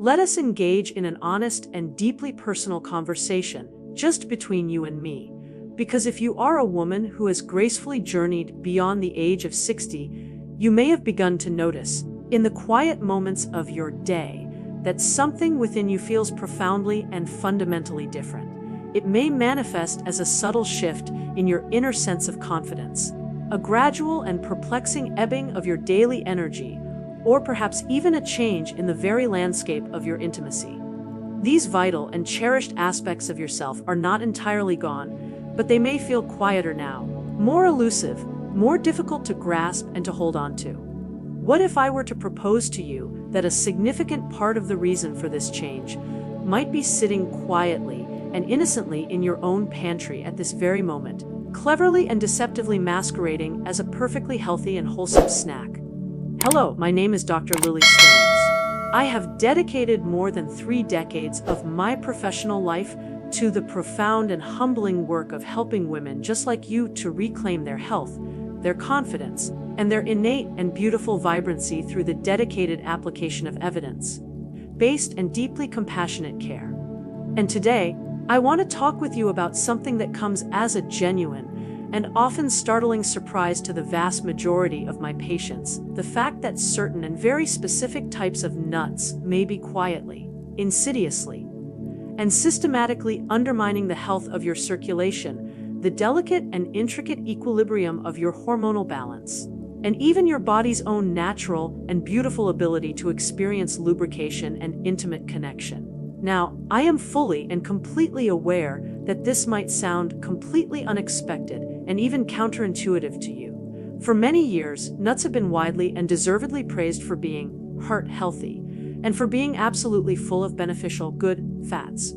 Let us engage in an honest and deeply personal conversation, just between you and me. Because if you are a woman who has gracefully journeyed beyond the age of 60, you may have begun to notice, in the quiet moments of your day, that something within you feels profoundly and fundamentally different. It may manifest as a subtle shift in your inner sense of confidence, a gradual and perplexing ebbing of your daily energy, or perhaps even a change in the very landscape of your intimacy. These vital and cherished aspects of yourself are not entirely gone, but they may feel quieter now, more elusive, more difficult to grasp and to hold on to. What if I were to propose to you that a significant part of the reason for this change might be sitting quietly and innocently in your own pantry at this very moment, cleverly and deceptively masquerading as a perfectly healthy and wholesome snack? Hello, my name is Dr. Lily Stones. I have dedicated more than 3 decades of my professional life to the profound and humbling work of helping women just like you to reclaim their health, their confidence, and their innate and beautiful vibrancy through the dedicated application of evidence-based and deeply compassionate care. And today, I want to talk with you about something that comes as a genuine and often startling surprise to the vast majority of my patients: the fact that certain and very specific types of nuts may be quietly, insidiously, and systematically undermining the health of your circulation, the delicate and intricate equilibrium of your hormonal balance, and even your body's own natural and beautiful ability to experience lubrication and intimate connection. Now, I am fully and completely aware that this might sound completely unexpected and even counterintuitive to you. For many years, nuts have been widely and deservedly praised for being heart healthy and for being absolutely full of beneficial good fats.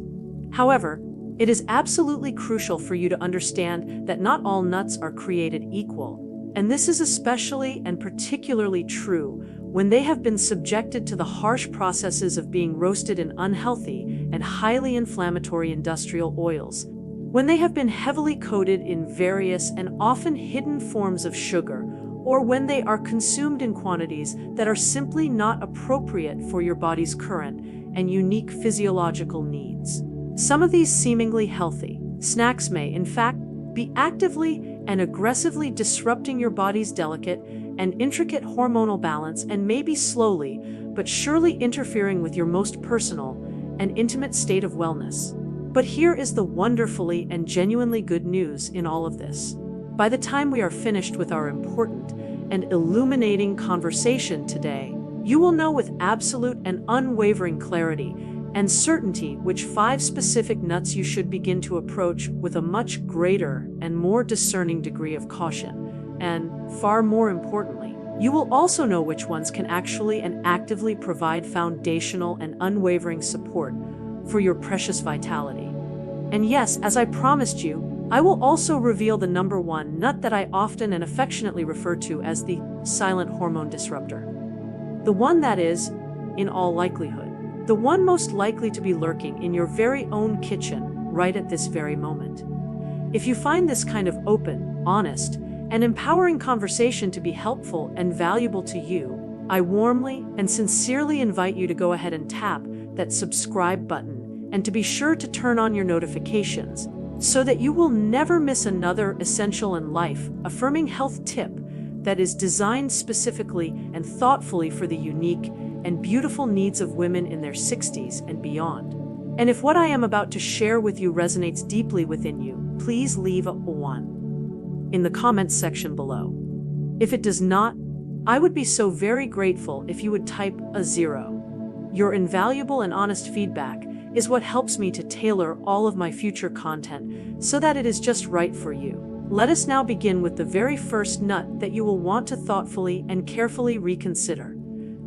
However, it is absolutely crucial for you to understand that not all nuts are created equal, and this is especially and particularly true when they have been subjected to the harsh processes of being roasted in unhealthy and highly inflammatory industrial oils, when they have been heavily coated in various and often hidden forms of sugar, or when they are consumed in quantities that are simply not appropriate for your body's current and unique physiological needs. Some of these seemingly healthy snacks may, in fact, be actively and aggressively disrupting your body's delicate and intricate hormonal balance, and may be slowly but surely interfering with your most personal and intimate state of wellness. But here is the wonderfully and genuinely good news in all of this. By the time we are finished with our important and illuminating conversation today, you will know with absolute and unwavering clarity and certainty which 5 specific nuts you should begin to approach with a much greater and more discerning degree of caution. And, far more importantly, you will also know which ones can actually and actively provide foundational and unwavering support for your precious vitality. And yes, as I promised you, I will also reveal the number 1 nut that I often and affectionately refer to as the silent hormone disruptor. The one that is, in all likelihood, the one most likely to be lurking in your very own kitchen right at this very moment. If you find this kind of open, honest, and empowering conversation to be helpful and valuable to you, I warmly and sincerely invite you to go ahead and tap that subscribe button and to be sure to turn on your notifications so that you will never miss another essential and life-affirming health tip that is designed specifically and thoughtfully for the unique and beautiful needs of women in their 60s and beyond. And if what I am about to share with you resonates deeply within you, please leave a 1 in the comments section below. If it does not, I would be so very grateful if you would type a 0. Your invaluable and honest feedback is what helps me to tailor all of my future content so that it is just right for you. Let us now begin with the very first nut that you will want to thoughtfully and carefully reconsider.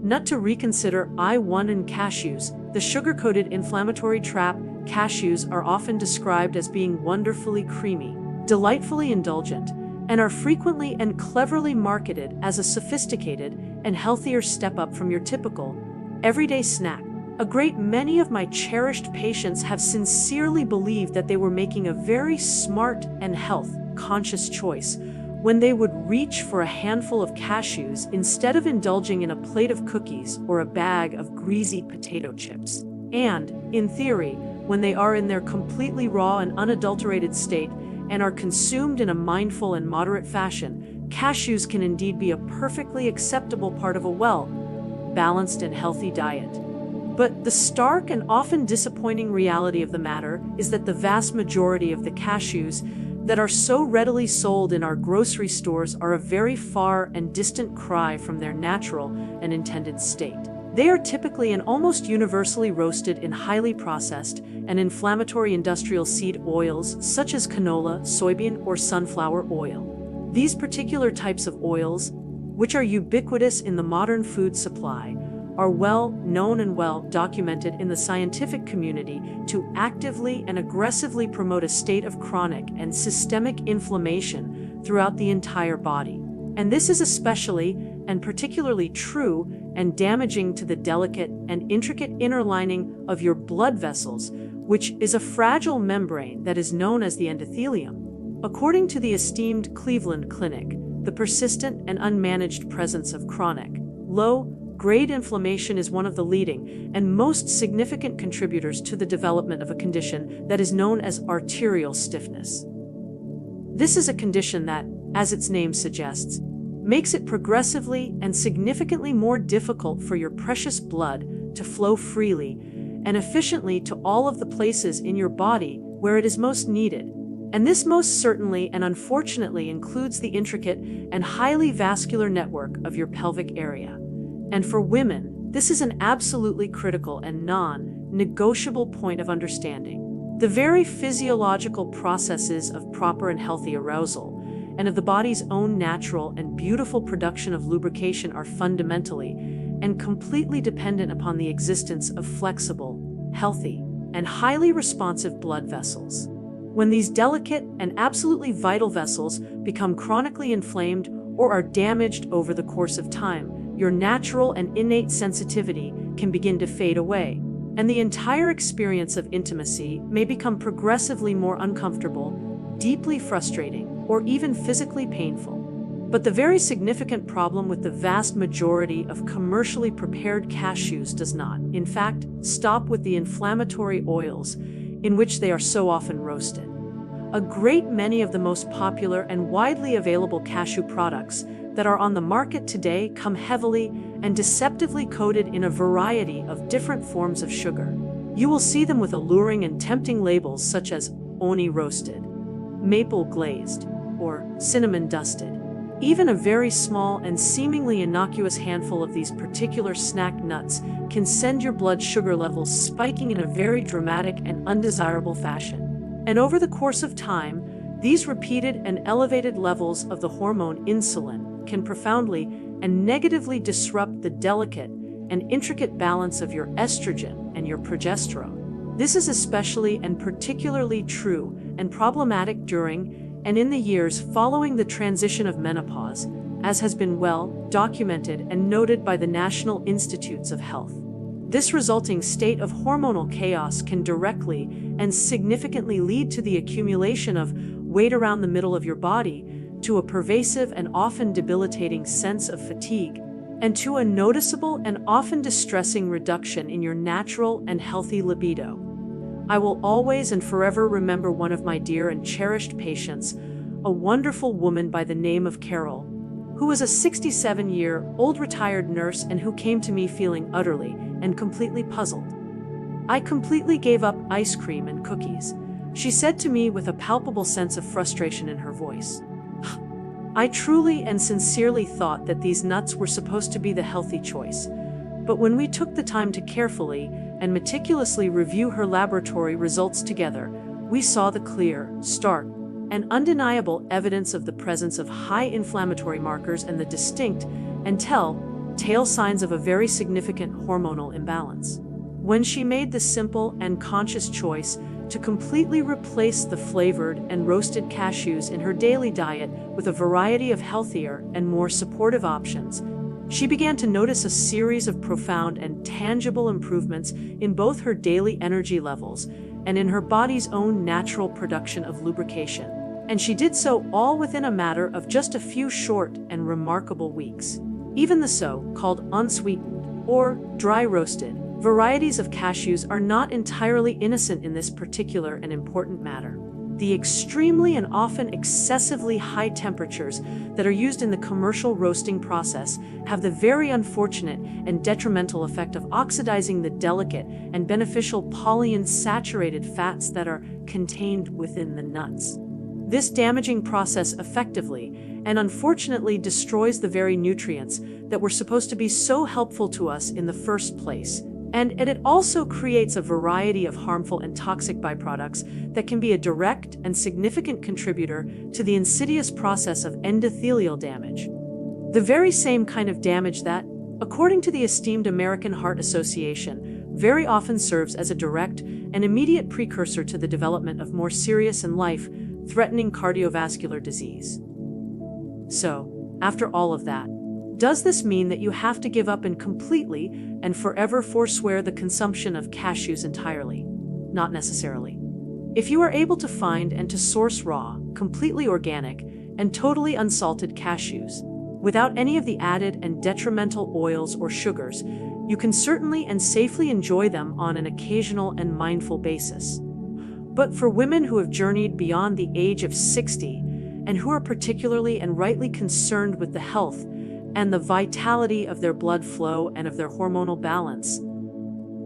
Nut to reconsider: I1 and cashews. The sugar-coated inflammatory trap. Cashews are often described as being wonderfully creamy, delightfully indulgent, and are frequently and cleverly marketed as a sophisticated and healthier step up from your typical everyday snack. A great many of my cherished patients have sincerely believed that they were making a very smart and health-conscious choice when they would reach for a handful of cashews instead of indulging in a plate of cookies or a bag of greasy potato chips. And, in theory, when they are in their completely raw and unadulterated state and are consumed in a mindful and moderate fashion, cashews can indeed be a perfectly acceptable part of a well-balanced and healthy diet. But the stark and often disappointing reality of the matter is that the vast majority of the cashews that are so readily sold in our grocery stores are a very far and distant cry from their natural and intended state. They are typically and almost universally roasted in highly processed and inflammatory industrial seed oils such as canola, soybean, or sunflower oil. These particular types of oils, which are ubiquitous in the modern food supply, are well known and well documented in the scientific community to actively and aggressively promote a state of chronic and systemic inflammation throughout the entire body. And this is especially and particularly true and damaging to the delicate and intricate inner lining of your blood vessels, which is a fragile membrane that is known as the endothelium. According to the esteemed Cleveland Clinic, the persistent and unmanaged presence of chronic, low-grade inflammation is one of the leading and most significant contributors to the development of a condition that is known as arterial stiffness. This is a condition that, as its name suggests, makes it progressively and significantly more difficult for your precious blood to flow freely and efficiently to all of the places in your body where it is most needed. And this most certainly and unfortunately includes the intricate and highly vascular network of your pelvic area. And for women, this is an absolutely critical and non-negotiable point of understanding. The very physiological processes of proper and healthy arousal and of the body's own natural and beautiful production of lubrication are fundamentally and completely dependent upon the existence of flexible, healthy, and highly responsive blood vessels. When these delicate and absolutely vital vessels become chronically inflamed or are damaged over the course of time, your natural and innate sensitivity can begin to fade away, and the entire experience of intimacy may become progressively more uncomfortable, deeply frustrating, or even physically painful. But the very significant problem with the vast majority of commercially prepared cashews does not, in fact, stop with the inflammatory oils in which they are so often roasted. A great many of the most popular and widely available cashew products that are on the market today come heavily and deceptively coated in a variety of different forms of sugar. You will see them with alluring and tempting labels such as oni roasted, maple glazed, or cinnamon dusted. Even a very small and seemingly innocuous handful of these particular snack nuts can send your blood sugar levels spiking in a very dramatic and undesirable fashion. And over the course of time, these repeated and elevated levels of the hormone insulin can profoundly and negatively disrupt the delicate and intricate balance of your estrogen and your progesterone. This is especially and particularly true and problematic during and in the years following the transition of menopause, as has been well documented and noted by the National Institutes of Health. This resulting state of hormonal chaos can directly and significantly lead to the accumulation of weight around the middle of your body, to a pervasive and often debilitating sense of fatigue, and to a noticeable and often distressing reduction in your natural and healthy libido. I will always and forever remember one of my dear and cherished patients, a wonderful woman by the name of Carol, who was a 67-year-old retired nurse and who came to me feeling utterly and completely puzzled. "I completely gave up ice cream and cookies," she said to me with a palpable sense of frustration in her voice. I truly and sincerely thought that these nuts were supposed to be the healthy choice, but when we took the time to carefully and meticulously review her laboratory results together, we saw the clear, stark, and undeniable evidence of the presence of high inflammatory markers and the distinct and telltale signs of a very significant hormonal imbalance. When she made the simple and conscious choice to completely replace the flavored and roasted cashews in her daily diet with a variety of healthier and more supportive options, she began to notice a series of profound and tangible improvements in both her daily energy levels and in her body's own natural production of lubrication. And she did so all within a matter of just a few short and remarkable weeks. Even the so-called unsweetened or dry roasted varieties of cashews are not entirely innocent in this particular and important matter. The extremely and often excessively high temperatures that are used in the commercial roasting process have the very unfortunate and detrimental effect of oxidizing the delicate and beneficial polyunsaturated fats that are contained within the nuts. This damaging process effectively and unfortunately destroys the very nutrients that were supposed to be so helpful to us in the first place. And it also creates a variety of harmful and toxic byproducts that can be a direct and significant contributor to the insidious process of endothelial damage. The very same kind of damage that, according to the esteemed American Heart Association, very often serves as a direct and immediate precursor to the development of more serious and life-threatening cardiovascular disease. So, after all of that, does this mean that you have to give up and completely and forever forswear the consumption of cashews entirely? Not necessarily. If you are able to find and to source raw, completely organic, and totally unsalted cashews, without any of the added and detrimental oils or sugars, you can certainly and safely enjoy them on an occasional and mindful basis. But for women who have journeyed beyond the age of 60 and who are particularly and rightly concerned with the health and the vitality of their blood flow and of their hormonal balance,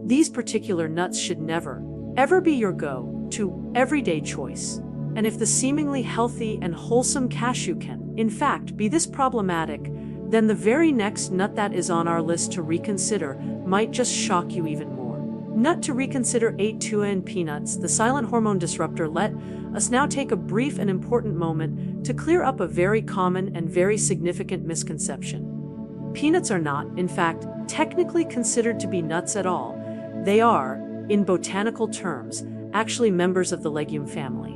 these particular nuts should never, ever be your go-to everyday choice. And if the seemingly healthy and wholesome cashew can, in fact, be this problematic, then the very next nut that is on our list to reconsider might just shock you even more. Nut to reconsider: A2A and peanuts, the silent hormone disruptor. Let us now take a brief and important moment to clear up a very common and very significant misconception. Peanuts are not, in fact, technically considered to be nuts at all. They are, in botanical terms, actually members of the legume family.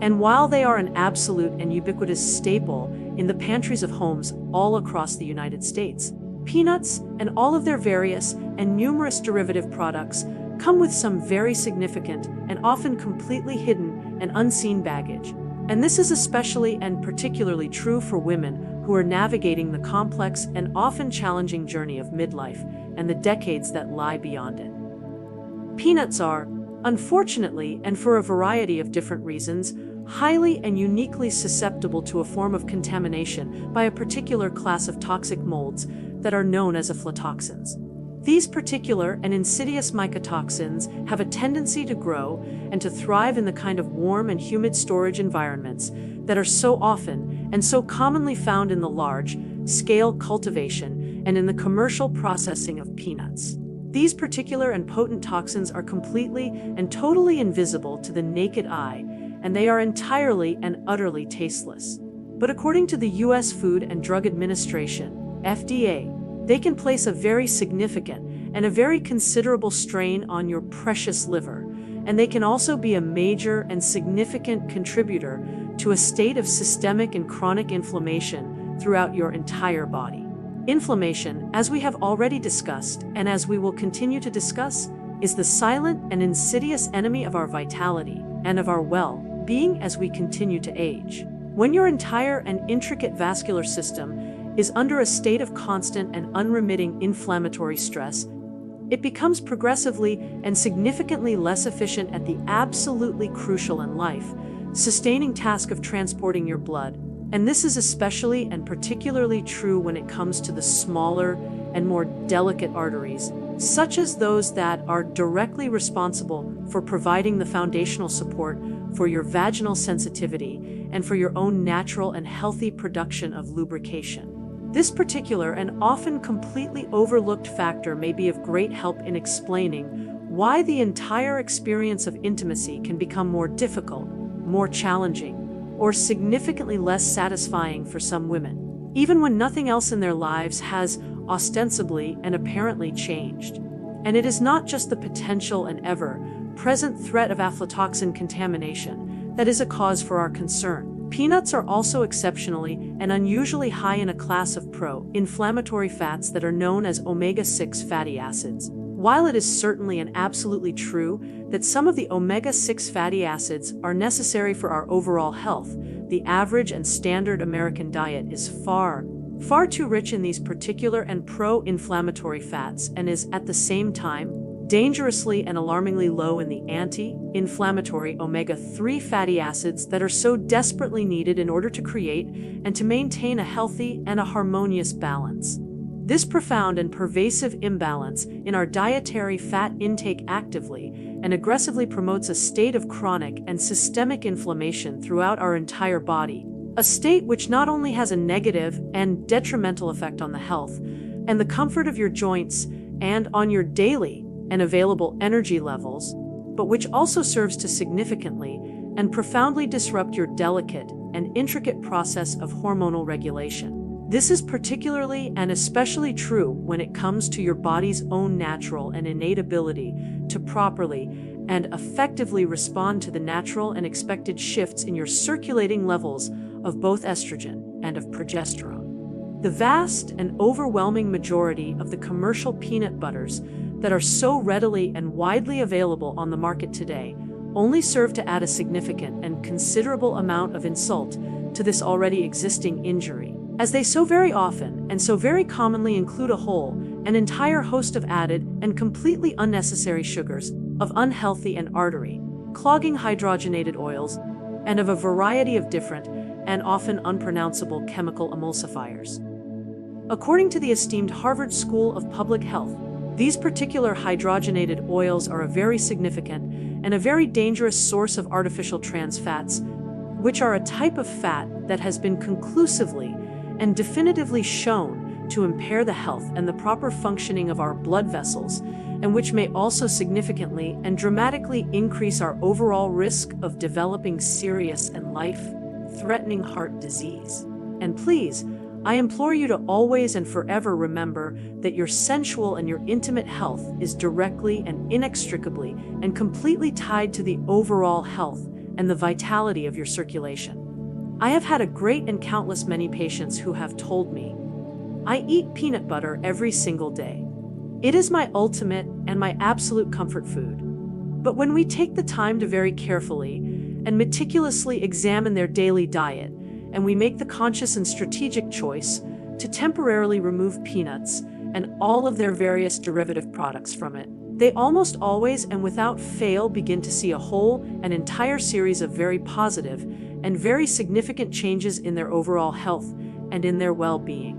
And while they are an absolute and ubiquitous staple in the pantries of homes all across the United States, peanuts and all of their various and numerous derivative products come with some very significant and often completely hidden and unseen baggage. And this is especially and particularly true for women who are navigating the complex and often challenging journey of midlife and the decades that lie beyond it. Peanuts are, unfortunately, and for a variety of different reasons, highly and uniquely susceptible to a form of contamination by a particular class of toxic molds that are known as aflatoxins. These particular and insidious mycotoxins have a tendency to grow and to thrive in the kind of warm and humid storage environments that are so often and so commonly found in the large-scale cultivation and in the commercial processing of peanuts. These particular and potent toxins are completely and totally invisible to the naked eye, and they are entirely and utterly tasteless. But according to the U.S. Food and Drug Administration, FDA, they can place a very significant and a very considerable strain on your precious liver, and they can also be a major and significant contributor to a state of systemic and chronic inflammation throughout your entire body. Inflammation, as we have already discussed, and as we will continue to discuss, is the silent and insidious enemy of our vitality and of our well-being as we continue to age. When your entire and intricate vascular system is under a state of constant and unremitting inflammatory stress, it becomes progressively and significantly less efficient at the absolutely crucial and life-sustaining task of transporting your blood. And this is especially and particularly true when it comes to the smaller and more delicate arteries, such as those that are directly responsible for providing the foundational support for your vaginal sensitivity and for your own natural and healthy production of lubrication. This particular and often completely overlooked factor may be of great help in explaining why the entire experience of intimacy can become more difficult, more challenging, or significantly less satisfying for some women, even when nothing else in their lives has ostensibly and apparently changed. And it is not just the potential and ever-present threat of aflatoxin contamination that is a cause for our concern. Peanuts are also exceptionally and unusually high in a class of pro-inflammatory fats that are known as omega-6 fatty acids. While it is certainly and absolutely true that some of the omega-6 fatty acids are necessary for our overall health, the average and standard American diet is far too rich in these particular and pro-inflammatory fats and is, at the same time, dangerously and alarmingly low in the anti-inflammatory omega-3 fatty acids that are so desperately needed in order to create and to maintain a healthy and a harmonious balance. This profound and pervasive imbalance in our dietary fat intake actively and aggressively promotes a state of chronic and systemic inflammation throughout our entire body, a state which not only has a negative and detrimental effect on the health and the comfort of your joints and on your daily and available energy levels, but which also serves to significantly and profoundly disrupt your delicate and intricate process of hormonal regulation. This is particularly and especially true when it comes to your body's own natural and innate ability to properly and effectively respond to the natural and expected shifts in your circulating levels of both estrogen and of progesterone. The vast and overwhelming majority of the commercial peanut butters that are so readily and widely available on the market today only serve to add a significant and considerable amount of insult to this already existing injury, as they so very often and so very commonly include an entire host of added and completely unnecessary sugars, of unhealthy and artery clogging hydrogenated oils, and of a variety of different and often unpronounceable chemical emulsifiers. According to the esteemed Harvard School of Public Health, these particular hydrogenated oils are a very significant and a very dangerous source of artificial trans fats, which are a type of fat that has been conclusively and definitively shown to impair the health and the proper functioning of our blood vessels, and which may also significantly and dramatically increase our overall risk of developing serious and life-threatening heart disease. And please, I implore you to always and forever remember that your sensual and your intimate health is directly and inextricably and completely tied to the overall health and the vitality of your circulation. I have had a great and countless many patients who have told me, "I eat peanut butter every single day. It is my ultimate and my absolute comfort food." But when we take the time to very carefully and meticulously examine their daily diet, and we make the conscious and strategic choice to temporarily remove peanuts and all of their various derivative products from it, they almost always and without fail begin to see an entire series of very positive and very significant changes in their overall health and in their well-being.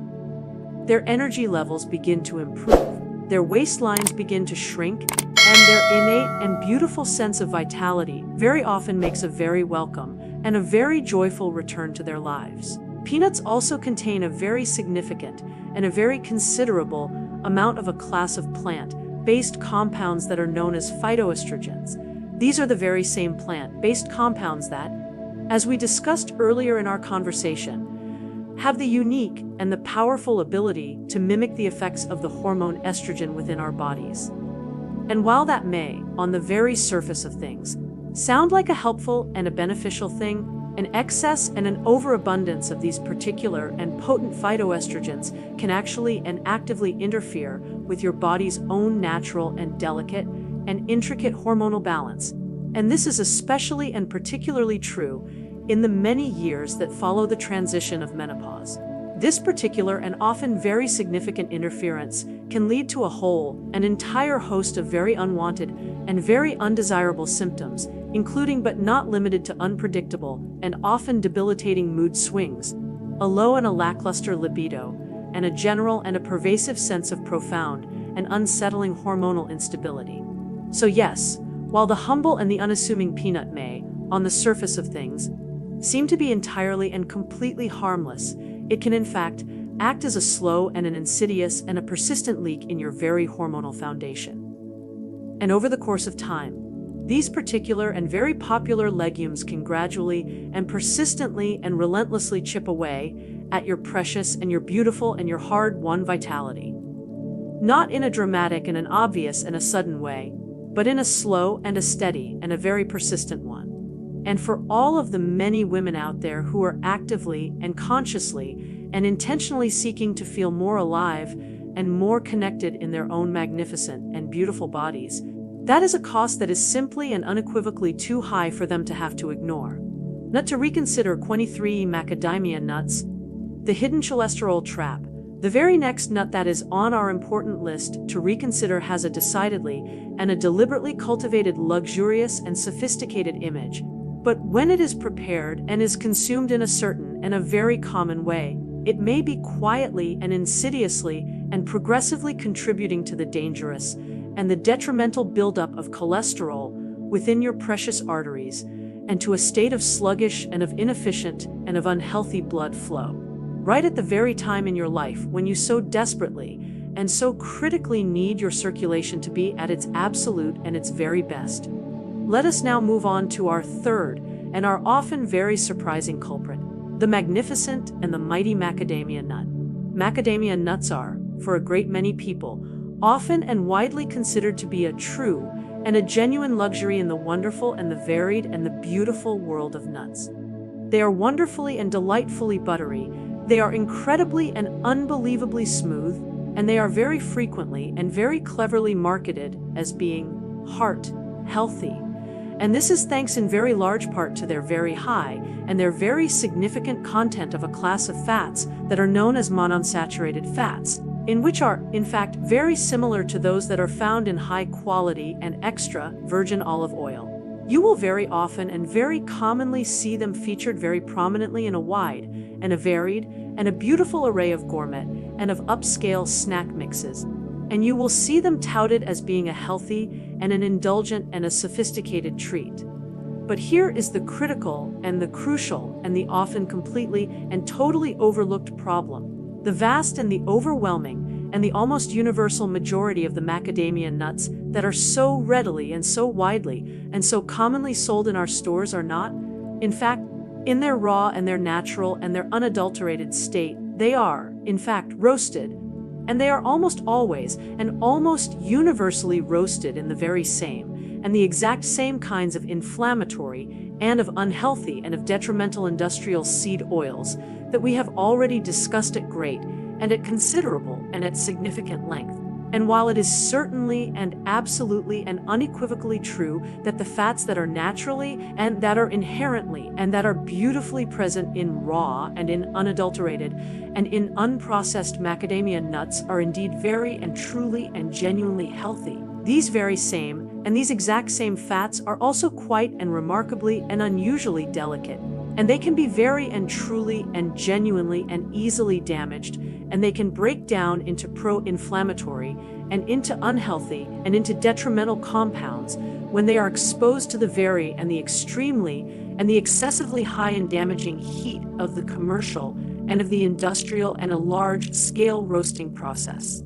Their energy levels begin to improve, their waistlines begin to shrink, and their innate and beautiful sense of vitality very often makes a very welcome and a very joyful return to their lives. Peanuts also contain a very significant and a very considerable amount of a class of plant-based compounds that are known as phytoestrogens. These are the very same plant-based compounds that, as we discussed earlier in our conversation, have the unique and the powerful ability to mimic the effects of the hormone estrogen within our bodies. And while that may, on the very surface of things, sound like a helpful and a beneficial thing, an excess and an overabundance of these particular and potent phytoestrogens can actually and actively interfere with your body's own natural and delicate and intricate hormonal balance. And this is especially and particularly true in the many years that follow the transition of menopause. This particular and often very significant interference can lead to an entire host of very unwanted and very undesirable symptoms, including but not limited to unpredictable and often debilitating mood swings, a low and a lackluster libido, and a general and a pervasive sense of profound and unsettling hormonal instability. So yes, while the humble and the unassuming peanut may, on the surface of things, seem to be entirely and completely harmless, it can in fact act as a slow and an insidious and a persistent leak in your very hormonal foundation. And over the course of time, these particular and very popular legumes can gradually and persistently and relentlessly chip away at your precious and your beautiful and your hard-won vitality. Not in a dramatic and an obvious and a sudden way, but in a slow and a steady and a very persistent one. And for all of the many women out there who are actively and consciously and intentionally seeking to feel more alive and more connected in their own magnificent and beautiful bodies, that is a cost that is simply and unequivocally too high for them to have to ignore. Nut to reconsider: 23 macadamia nuts, the hidden cholesterol trap. The very next nut that is on our important list to reconsider has a decidedly and a deliberately cultivated luxurious and sophisticated image. But when it is prepared and is consumed in a certain and a very common way, it may be quietly and insidiously and progressively contributing to the dangerous and the detrimental buildup of cholesterol within your precious arteries, and to a state of sluggish and of inefficient and of unhealthy blood flow. Right at the very time in your life when you so desperately and so critically need your circulation to be at its absolute and its very best. Let us now move on to our third and our often very surprising culprit, the magnificent and the mighty macadamia nut. Macadamia nuts are, for a great many people, often and widely considered to be a true and a genuine luxury in the wonderful and the varied and the beautiful world of nuts. They are wonderfully and delightfully buttery, they are incredibly and unbelievably smooth, and they are very frequently and very cleverly marketed as being heart healthy. And this is thanks in very large part to their very high and their very significant content of a class of fats that are known as monounsaturated fats, in which are, in fact, very similar to those that are found in high quality and extra virgin olive oil. You will very often and very commonly see them featured very prominently in a wide and a varied and a beautiful array of gourmet and of upscale snack mixes. And you will see them touted as being a healthy and an indulgent and a sophisticated treat. But here is the critical and the crucial and the often completely and totally overlooked problem. The vast and the overwhelming and the almost universal majority of the macadamia nuts that are so readily and so widely and so commonly sold in our stores are not, in fact, in their raw and their natural and their unadulterated state. They are, in fact, roasted, and they are almost always and almost universally roasted in the very same and the exact same kinds of inflammatory and of unhealthy and of detrimental industrial seed oils that we have already discussed at great and at considerable and at significant length. And while it is certainly and absolutely and unequivocally true that the fats that are naturally and that are inherently and that are beautifully present in raw and in unadulterated and in unprocessed macadamia nuts are indeed very and truly and genuinely healthy, these very same and these exact same fats are also quite and remarkably and unusually delicate. And they can be very and truly and genuinely and easily damaged, and they can break down into pro-inflammatory and into unhealthy and into detrimental compounds when they are exposed to the very and the extremely and the excessively high and damaging heat of the commercial and of the industrial and a large-scale roasting process.